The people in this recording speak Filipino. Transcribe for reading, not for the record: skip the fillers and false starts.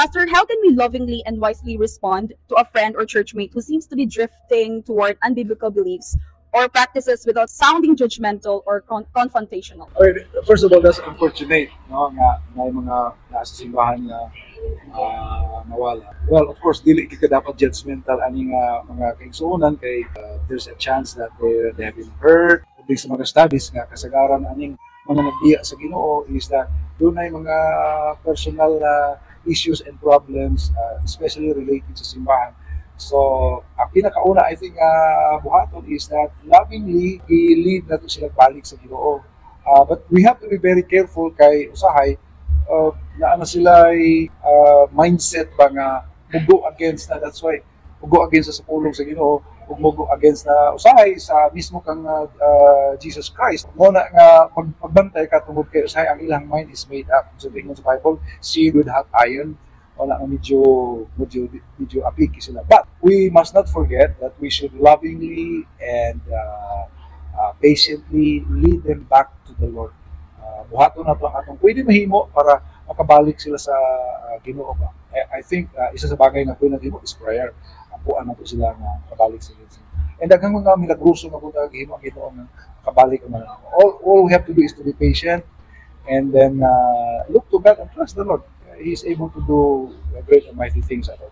Pastor, how can we lovingly and wisely respond to a friend or churchmate who seems to be drifting toward unbiblical beliefs or practices without sounding judgmental or confrontational? Okay, first of all, that's unfortunate, no, nga may mga nasa simbahan na nawala. Well, of course, dili kita dapat judgmental aning mga kaigsuonan kay there's a chance that they have been hurt. Ug sa mga studies nga kasagaran aning mga nagbiya sa Ginoo is that dunay mga personal issues and problems, especially related sa simbahan. So, ang pinakauna, I think, buhaton is that lovingly, i-lead na to sila balik sa Ginoo. But we have to be very careful kay usahay na ano sila mindset ba nga mugo against na, that's why mugo against sa pulong sa Ginoo ug mugo against na usahay sa mismo kang Jesus Christ mo na nga pagbantay ka tungod kay usahay ang ilang mind is made up so mo sa Bible seed with hot iron wala nga medyo apiki sila, but we must not forget that we should lovingly and patiently lead them back to the Lord. Buhaton na ito ang atong pwede mahimo para makabalik sila sa Ginoo ba. I think isa sa bagay na pwede natin is prayer. Puan na to sila nga makabalik sila. And daghang mga milagruso na po gihimo ang Ginoo nga makabalik ang mga. All we have to do is to be patient and then look to God and trust the Lord. He is able to do great and mighty things out of